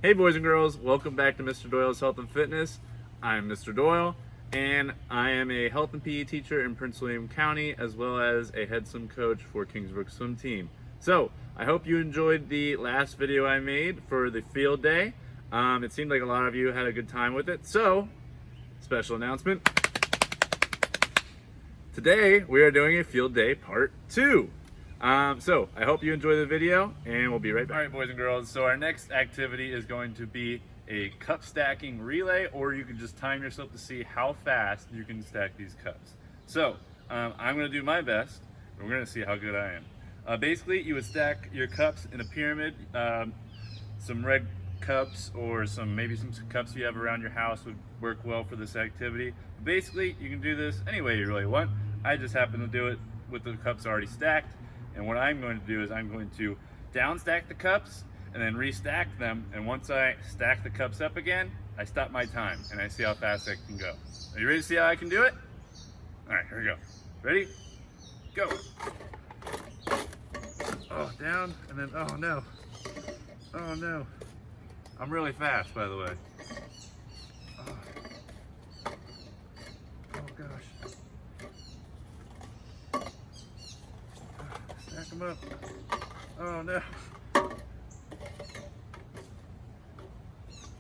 Hey boys and girls, welcome back to Mr. Doyle's Health and Fitness. I'm Mr. Doyle, and I am a health and PE teacher in Prince William County, as well as a head swim coach for Kingsbrook Swim Team. So, I hope you enjoyed the last video I made for the field day. It seemed like a lot of you had a good time with it, so, special announcement. Today, we are doing a field day part 2. So I hope you enjoy the video, and we'll be right back. All right, boys and girls, so our next activity is going to be a cup stacking relay, or you can just time yourself to see how fast you can stack these cups. So I'm gonna do my best, and we're gonna see how good I am. Basically, you would stack your cups in a pyramid. Some red cups or maybe some cups you have around your house would work well for this activity. Basically, you can do this any way you really want. I just happen to do it with the cups already stacked. And what I'm going to do is I'm going to down stack the cups and then restack them. And once I stack the cups up again, I stop my time and I see how fast I can go. Are you ready to see how I can do it? All right, here we go. Ready? Go. Oh, down and then, oh no. Oh no. I'm really fast, by the way. Oh gosh. Stack them up. Oh no.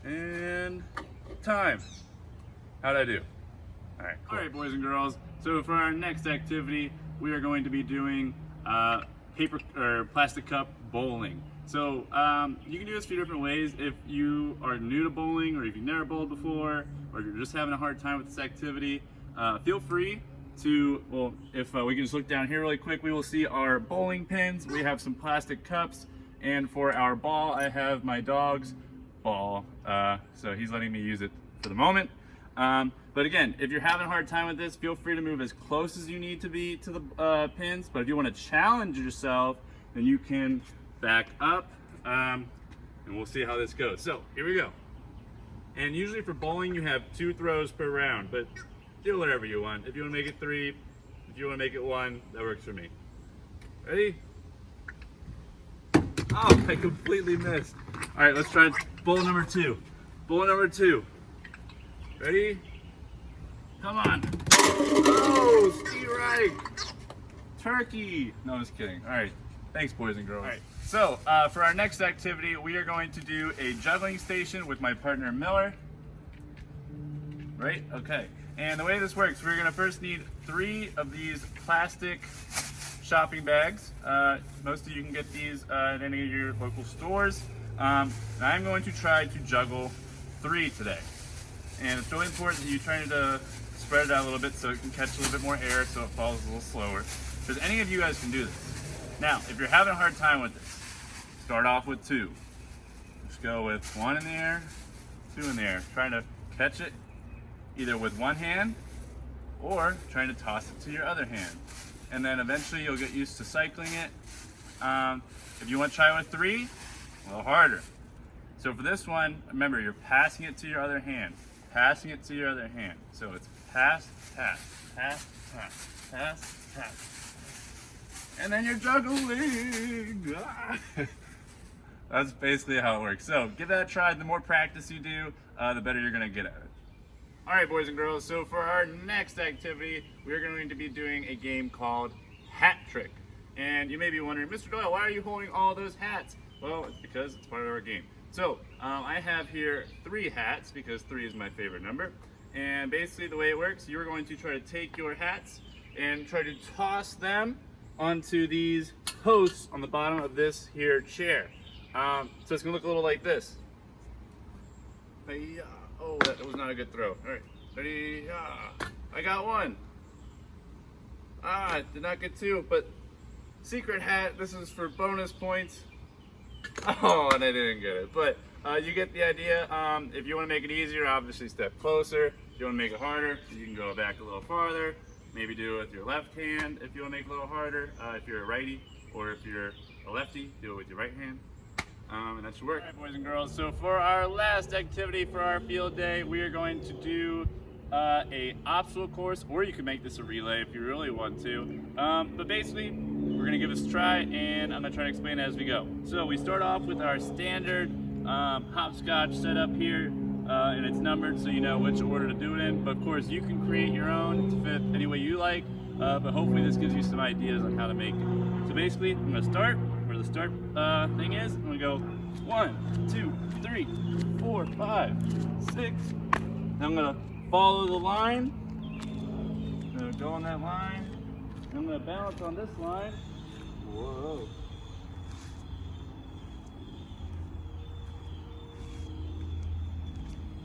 And time. How'd I do? All right, cool. All right, boys and girls. So for our next activity, we are going to be doing paper or plastic cup bowling. So you can do this a few different ways. If you are new to bowling, or if you've never bowled before, or if you're just having a hard time with this activity, feel free to, well, if we can just look down here really quick, we will see our bowling pins. We have some plastic cups, and for our ball, I have my dog's ball, so he's letting me use it for the moment. But again, if you're having a hard time with this, feel free to move as close as you need to be to the pins. But if you want to challenge yourself, then you can back up, and we'll see how this goes. So here we go. And usually for bowling, you have 2 throws per round, but do whatever you want. If you want to make it 3, if you want to make it 1, that works for me. Ready? Oh, I completely missed. All right, let's try bowl number 2. Bowl number 2. Ready? Come on. Oh, Steve Reich. Turkey. No, I'm just kidding. All right. Thanks, boys and girls. All right. So for our next activity, we are going to do a juggling station with my partner Miller. Right? Okay. And the way this works, we're going to first need 3 of these plastic shopping bags. Most of you can get these at any of your local stores. And I'm going to try to juggle 3 today. And it's really important that you try to spread it out a little bit so it can catch a little bit more air, so it falls a little slower. Because any of you guys can do this. Now, if you're having a hard time with this, start off with 2. Just go with 1 in the air, 2 in the air. Trying to catch it either with one hand or trying to toss it to your other hand. And then eventually you'll get used to cycling it. If you want to try with 3, a little harder. So for this one, remember, you're passing it to your other hand. Passing it to your other hand. So it's pass, pass, pass, pass, pass, pass. And then you're juggling. That's basically how it works. So give that a try. The more practice you do, the better you're going to get at it. All right, boys and girls. So for our next activity, we're going to be doing a game called Hat Trick. And you may be wondering, Mr. Doyle, why are you holding all those hats? Well, it's because it's part of our game. So I have here 3 hats because 3 is my favorite number. And basically the way it works, you're going to try to take your hats and try to toss them onto these posts on the bottom of this here chair. So it's gonna look a little like this. Oh, that was not a good throw. All right, ready? I got 1. Did not get 2, but secret hat, this is for bonus points. Oh, and I didn't get it, but you get the idea. If you want to make it easier, obviously step closer. If you want to make it harder, you can go back a little farther. Maybe do it with your left hand if you want to make it a little harder. If you're a righty, or if you're a lefty, do it with your right hand. And that should work. All right, boys and girls, so for our last activity for our field day, we are going to do a obstacle course, or you can make this a relay if you really want to. But basically, we're gonna give this a try, and I'm gonna try to explain it as we go. So we start off with our standard hopscotch set up here, and it's numbered so you know which order to do it in. But of course, you can create your own to fit any way you like. But hopefully, this gives you some ideas on how to make it. So basically, I'm gonna start where the start thing is. I'm gonna go 1, 2, 3, 4, 5, 6. Then I'm gonna follow the line. I'm gonna go on that line. I'm gonna balance on this line. Whoa.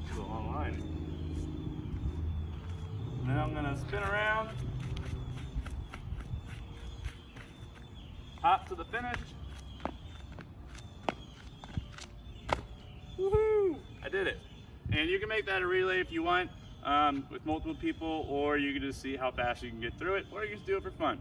It's a long line. Now I'm gonna spin around. Hop to the finish. Woohoo! I did it. And you can make that a relay if you want with multiple people, or you can just see how fast you can get through it, or you can just do it for fun.